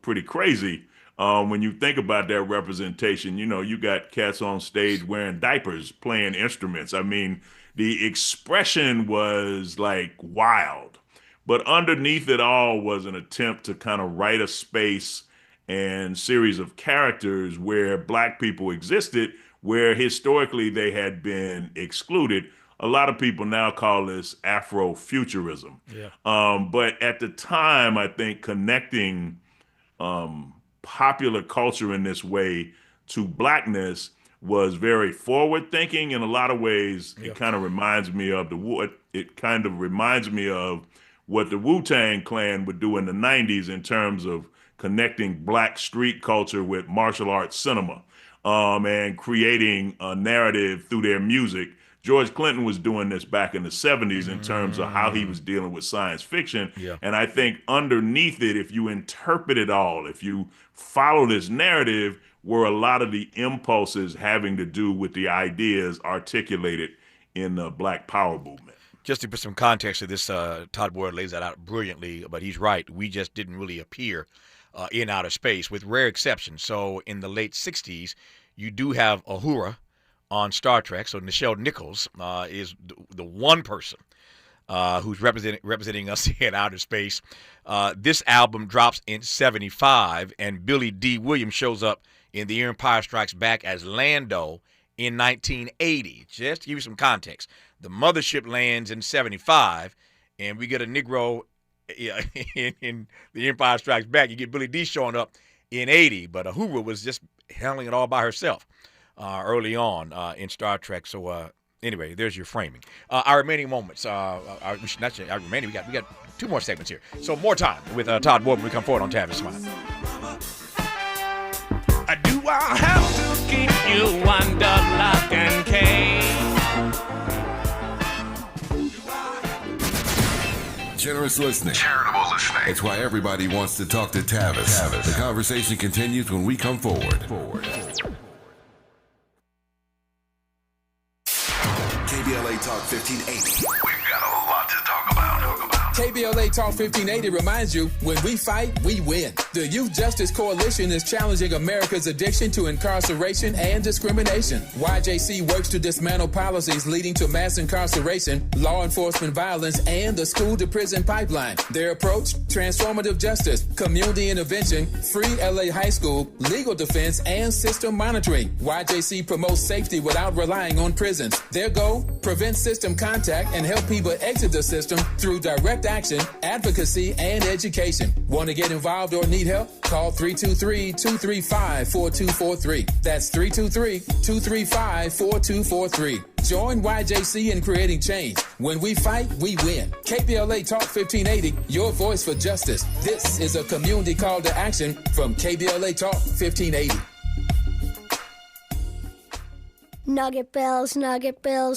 pretty crazy when you think about that representation. You got cats on stage wearing diapers, playing instruments. I mean, the expression was like wild. But underneath it all was an attempt to kind of write a space and series of characters where Black people existed, where historically they had been excluded. A lot of people now call this Afrofuturism. Yeah. But at the time, I think connecting popular culture in this way to Blackness was very forward thinking. In a lot of ways, it kind of reminds me of what the Wu-Tang Clan would do in the 90s in terms of connecting Black street culture with martial arts cinema, and creating a narrative through their music. George Clinton was doing this back in the 70s in terms of how he was dealing with science fiction. Yeah. And I think underneath it, if you interpret it all, if you follow this narrative, were a lot of the impulses having to do with the ideas articulated in the Black Power movement. Just to put some context to this, Todd Boyd lays that out brilliantly, but he's right. We just didn't really appear in outer space, with rare exceptions. So in the late 60s, you do have Uhura on Star Trek. So Nichelle Nichols is the one person who's representing us in outer space. This album drops in 75, and Billy D. Williams shows up in The Empire Strikes Back as Lando in 1980. Just to give you some context, the Mothership lands in 75, and we get a Negro in The Empire Strikes Back. You get Billy D showing up in 80, but Uhura was just handling it all by herself. early on in Star Trek. So anyway, there's your framing. Our remaining moments. Our remaining. We got 2 more segments here. So more time with Todd Boyd when we come forward on Tavis Smiley. Do I have to keep you under lock and key? Generous listening. Charitable listening. It's why everybody wants to talk to Tavis. The conversation continues when we come forward. KBLA Talk 1580. We've got a lot to talk about. KBLA Talk 1580 reminds you, when we fight, we win. The Youth Justice Coalition is challenging America's addiction to incarceration and discrimination. YJC works to dismantle policies leading to mass incarceration, law enforcement violence, and the school-to-prison pipeline. Their approach, transformative justice, community intervention, free LA high school, legal defense, and system monitoring. YJC promotes safety without relying on prisons. Their goal, prevent system contact and help people exit the system through direct action, advocacy, and education. Want to get involved or need help? Call 323-235-4243. That's 323-235-4243. Join YJC in creating change. When we fight, we win. KBLA Talk 1580, your voice for justice. This is a community call to action from KBLA Talk 1580. Nugget bells,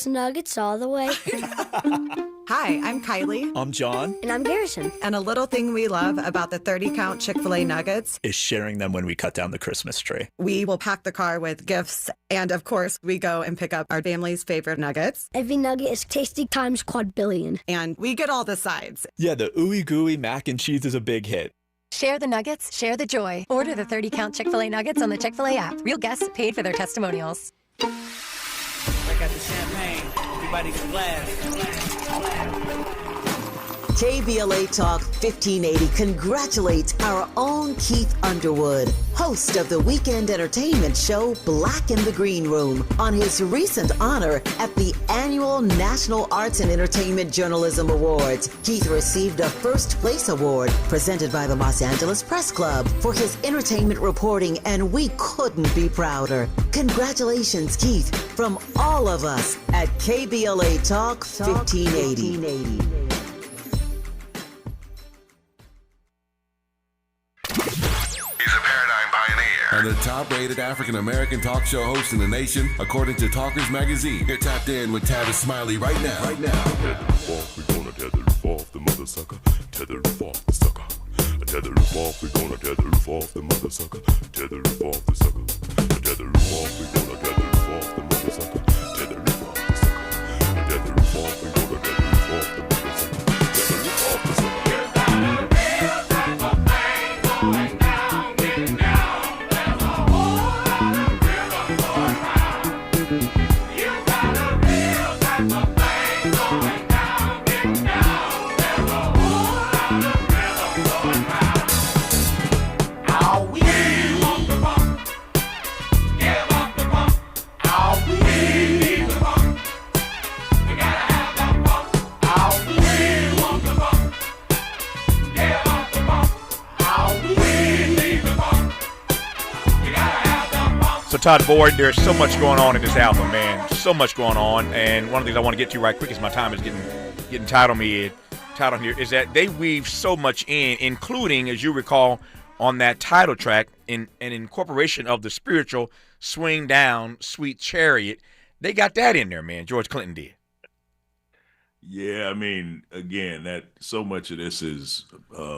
nuggets all the way. Hi, I'm Kylie. I'm John. And I'm Garrison. And a little thing we love about the 30-count Chick-fil-A nuggets is sharing them when we cut down the Christmas tree. We will pack the car with gifts. And of course, we go and pick up our family's favorite nuggets. Every nugget is tasty times quadrillion. And we get all the sides. Yeah, the ooey gooey mac and cheese is a big hit. Share the nuggets, share the joy. Order the 30-count Chick-fil-A nuggets on the Chick-fil-A app. Real guests paid for their testimonials. I got the champagne. Everybody can glass. KBLA Talk 1580 congratulates our own Keith Underwood, host of the weekend entertainment show Black in the Green Room, on his recent honor at the annual National Arts and Entertainment Journalism Awards. Keith received a first place award presented by the Los Angeles Press Club for his entertainment reporting, and we couldn't be prouder. Congratulations, Keith, from all of us at KBLA Talk 1580. And the top-rated African-American talk show host in the nation, according to Talkers Magazine. You're tapped in with Tavis Smiley right now. Tether roof off, we gonna tether roof off the mother sucker. Tether roof off the sucker. Tether roof off, we gonna tether roof off the mother sucker. Tether roof off the sucker. Tether roof off, we gonna tether roof off the mother sucker. Tether roof off the sucker. Tether roof off, we gonna tether roof off the mother sucker. Tether roof off the sucker. So Todd Boyd, there's so much going on in this album, man. So much going on, and one of the things I want to get to right quick is my time is getting tight on me. Tight on here is that they weave so much in, including, as you recall, on that title track, in an incorporation of the spiritual "Swing Down, Sweet Chariot." They got that in there, man. George Clinton did. Yeah, I mean, again, that so much of this is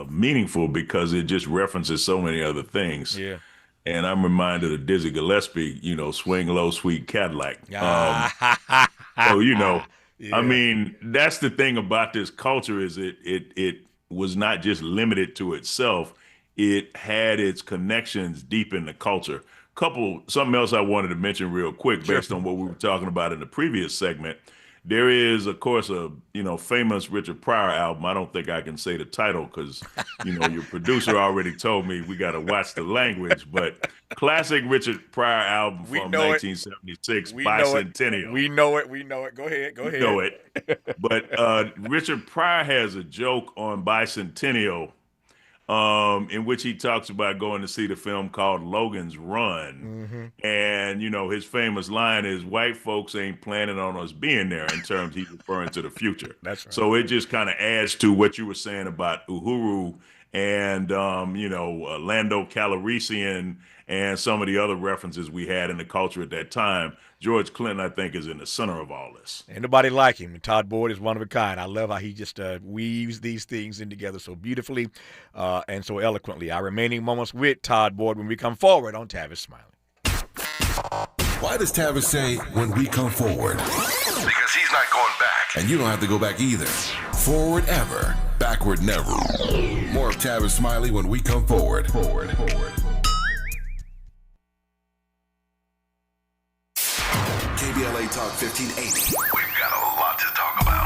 meaningful because it just references so many other things. Yeah. And I'm reminded of Dizzy Gillespie, swing low, sweet Cadillac. So, yeah. I mean, that's the thing about this culture is it was not just limited to itself. It had its connections deep in the culture. Something else I wanted to mention real quick based on what we were talking about in the previous segment. There is, of course, a famous Richard Pryor album. I don't think I can say the title because, your producer already told me we got to watch the language. But classic Richard Pryor album from 1976, Bicentennial. We know it. Go ahead. You know it. But Richard Pryor has a joke on Bicentennial in which he talks about going to see the film called Logan's Run. And, his famous line is, white folks ain't planning on us being there, in terms he's referring to the future. That's right. So it just kind of adds to what you were saying about Uhuru and, Lando Calrissian and some of the other references we had in the culture at that time. George Clinton, I think, is in the center of all this. Ain't nobody like him. And Todd Boyd is one of a kind. I love how he just weaves these things in together so beautifully and so eloquently. Our remaining moments with Todd Boyd when we come forward on Tavis Smiley. Why does Tavis say, when we come forward? Because he's not going back. And you don't have to go back either. Forward ever, backward never. More of Tavis Smiley when we come forward. Forward. KBLA Talk 1580. We've got a lot to talk about.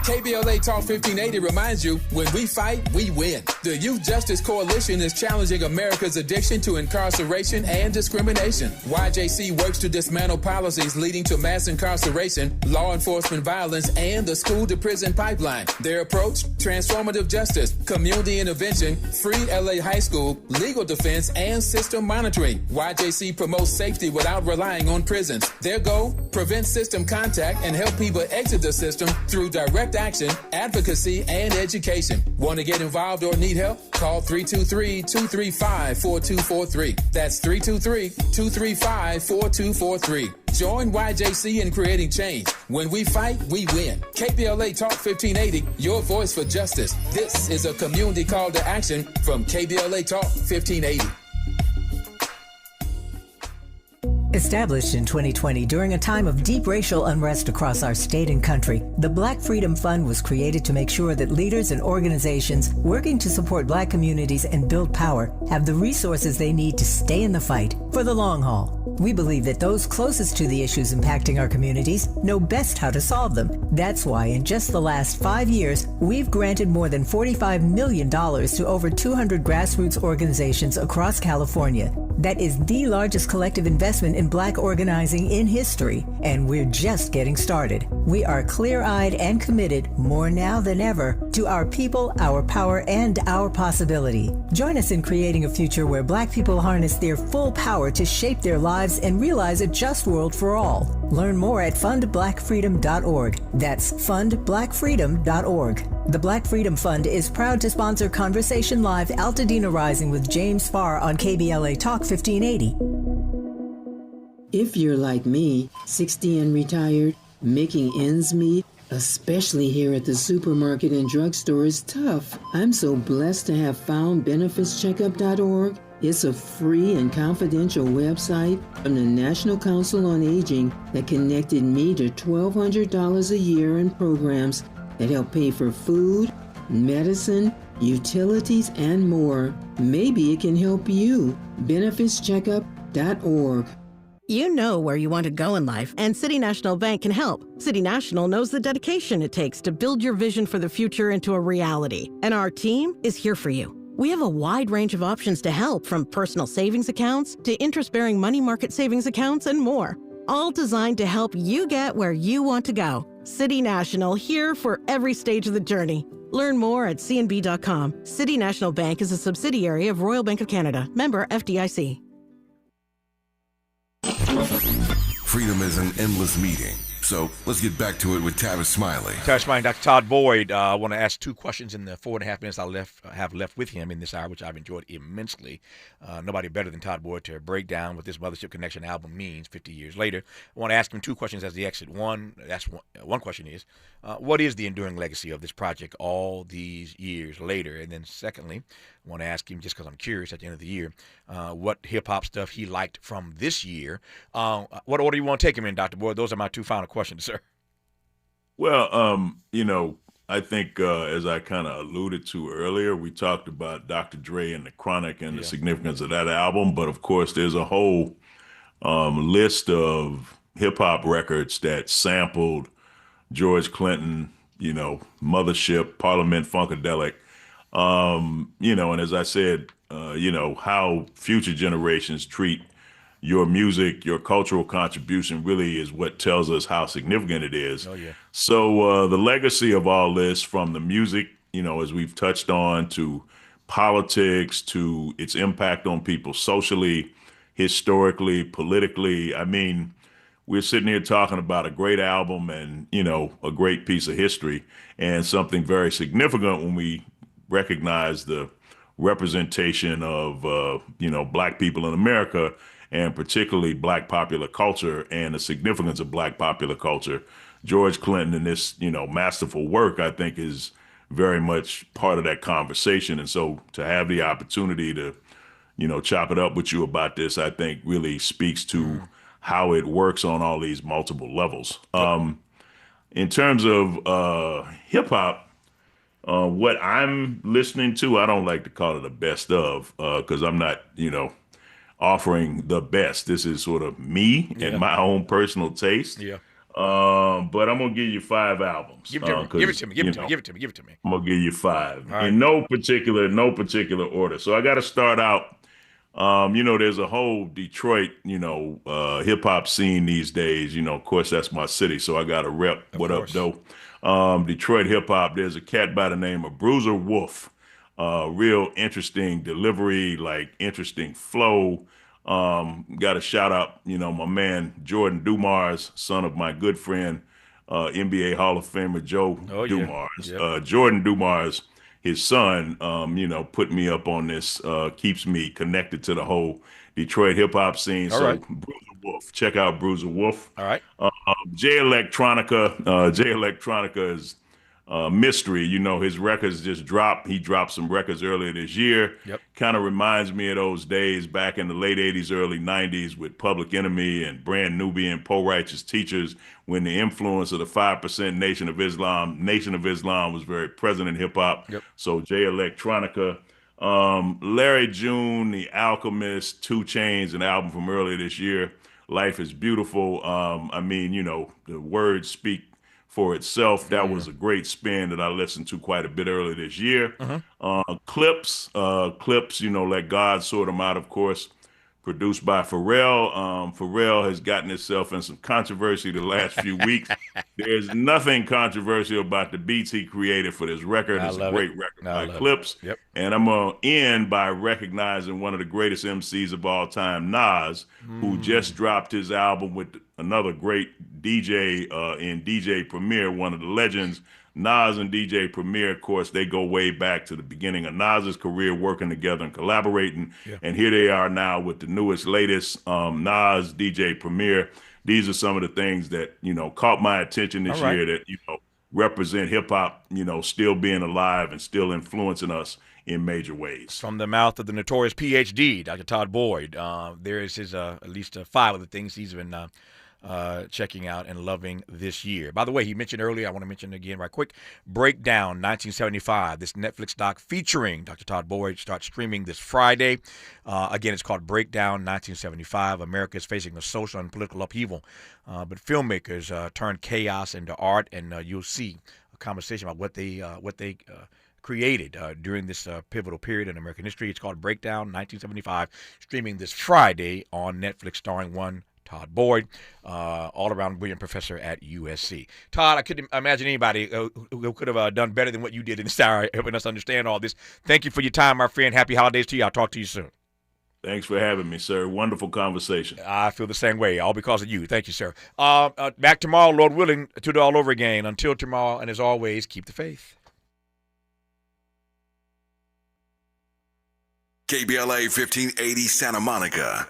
KBLA Talk 1580 reminds you, when we fight, we win. The Youth Justice Coalition is challenging America's addiction to incarceration and discrimination. YJC works to dismantle policies leading to mass incarceration, law enforcement violence, and the school-to-prison pipeline. Their approach, transformative justice, community intervention, free LA high school, legal defense, and system monitoring. YJC promotes safety without relying on prisons. Their goal, prevent system contact and help people exit the system through direct action, advocacy, and education. Want to get involved or need help? Call 323-235-4243. That's 323-235-4243. Join YJC in creating change. When we fight, we win. KBLA Talk 1580, your voice for justice. This is a community call to action from KBLA Talk 1580. Established in 2020 during a time of deep racial unrest across our state and country, the Black Freedom Fund was created to make sure that leaders and organizations working to support Black communities and build power have the resources they need to stay in the fight for the long haul. We believe that those closest to the issues impacting our communities know best how to solve them. That's why in just the last 5 years, we've granted more than $45 million to over 200 grassroots organizations across California. That is the largest collective investment in Black organizing in history, and we're just getting started. We are clear-eyed and committed, more now than ever, to our people, our power, and our possibility. Join us in creating a future where Black people harness their full power to shape their lives and realize a just world for all. Learn more at fundblackfreedom.org. That's fundblackfreedom.org. The Black Freedom Fund is proud to sponsor Conversation Live Altadena Rising with James Farr on KBLA Talk 1580. If you're like me, 60 and retired, making ends meet, especially here at the supermarket and drugstore, is tough. I'm so blessed to have found benefitscheckup.org. It's a free and confidential website from the National Council on Aging that connected me to $1,200 a year in programs that help pay for food, medicine, utilities, and more. Maybe it can help you. benefitscheckup.org. You know where you want to go in life, and City National Bank can help. City National knows the dedication it takes to build your vision for the future into a reality, and our team is here for you. We have a wide range of options to help, from personal savings accounts to interest-bearing money market savings accounts and more, all designed to help you get where you want to go. City National, here for every stage of the journey. Learn more at cnb.com. City National Bank is a subsidiary of Royal Bank of Canada, member FDIC. Freedom is an endless meeting. So let's get back to it with Tavis Smiley. Tavis Smiley, Dr. Todd Boyd. I want to ask two questions in the 4.5 minutes I have left with him in this hour, which I've enjoyed immensely. Nobody better than Todd Boyd to break down what this Mothership Connection album means 50 years later. I want to ask him two questions as the exit. One question is, what is the enduring legacy of this project all these years later? And then secondly, I want to ask him, just because I'm curious at the end of the year, what hip-hop stuff he liked from this year. What order you want to take him in, Dr. Boyd? Those are my two final questions, sir. Well, I think as I kind of alluded to earlier, we talked about Dr. Dre and the Chronic and the significance of that album. But of course, there's a whole list of hip hop records that sampled George Clinton, Mothership, Parliament Funkadelic, and as I said, how future generations treat your music, your cultural contribution really is what tells us how significant it is. Oh, yeah. So the legacy of all this, from the music, as we've touched on, to politics to its impact on people socially, historically, politically. I mean, we're sitting here talking about a great album and, you know, a great piece of history and something very significant when we recognize the representation of, you know, Black people in America, and particularly Black popular culture and the significance of Black popular culture. George Clinton and this, you know, masterful work, I think, is very much part of that conversation. And so to have the opportunity to, you know, chop it up with you about this, I think really speaks to how it works on all these multiple levels. In terms of hip hop, what I'm listening to, I don't like to call it a best of, because I'm not, you know, offering the best. This is sort of me and my own personal taste. Yeah. But I'm gonna give you 5 albums. Give it to me. Give it to me. Give it to me. I'm gonna give you 5 right. in no particular order. So I got to start out. You know, there's a whole Detroit, you know, hip hop scene these days. You know, of course, that's my city, so I got to rep. What up, though? Detroit hip hop. There's a cat by the name of Bruiser Wolf. Real interesting delivery, like interesting flow. Got to shout out, you know, my man Jordan Dumars, son of my good friend, NBA Hall of Famer Joe Dumars. Yep. Jordan Dumars, his son, you know, put me up on this, keeps me connected to the whole Detroit hip hop scene. All right. Bruiser Wolf, check out Bruiser Wolf. All right. Jay Electronica. Jay Electronica is mystery. You know, his records just dropped. He dropped some records earlier this year. Yep. Kind of reminds me of those days back in the late 80s, early 90s with Public Enemy and Brand Nubian, Poe Righteous Teachers, when the influence of the 5% Nation of Islam was very present in hip hop. Yep. So Jay Electronica. Larry June, The Alchemist, 2 Chainz, an album from earlier this year. Life is Beautiful. I mean, you know, the words speak for itself. That was a great spin that I listened to quite a bit earlier this year. Clips, you know, Let God Sort Them Out, of course, produced by Pharrell. Pharrell has gotten himself in some controversy the last few weeks. There's nothing controversial about the beats he created for this record. It's a great record by Clips. Yep. And I'm going to end by recognizing one of the greatest MCs of all time, Nas, who just dropped his album with another great DJ in DJ Premier, one of the legends. Nas and DJ Premier, of course, they go way back to the beginning of Nas's career, working together and collaborating. Yeah. And here they are now with the latest, Nas, DJ Premier. These are some of the things that, you know, caught my attention this year that, you know, represent hip hop, you know, still being alive and still influencing us in major ways. From the mouth of the Notorious PhD, Dr. Todd Boyd, there is his at least 5 of the things he's been checking out and loving this year. By the way, he mentioned earlier, I want to mention again right quick, Breakdown 1975, this Netflix doc featuring Dr. Todd Boyd starts streaming this Friday. Again, it's called Breakdown 1975. America is facing a social and political upheaval, but filmmakers turn chaos into art, and you'll see a conversation about what they created during this pivotal period in American history. It's called Breakdown 1975, streaming this Friday on Netflix, starring one Todd Boyd, all-around brilliant professor at USC. Todd, I couldn't imagine anybody who could have done better than what you did in this hour, helping us understand all this. Thank you for your time, my friend. Happy holidays to you. I'll talk to you soon. Thanks for having me, sir. Wonderful conversation. I feel the same way, all because of you. Thank you, sir. Back tomorrow, Lord willing, to do it all over again. Until tomorrow, and as always, keep the faith. KBLA 1580 Santa Monica.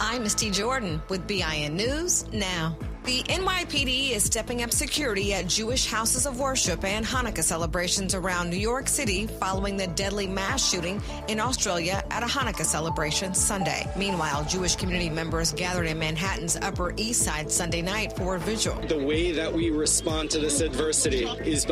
I'm Misty Jordan with BIN News Now. The NYPD is stepping up security at Jewish houses of worship and Hanukkah celebrations around New York City following the deadly mass shooting in Australia at a Hanukkah celebration Sunday. Meanwhile, Jewish community members gathered in Manhattan's Upper East Side Sunday night for a vigil. The way that we respond to this adversity is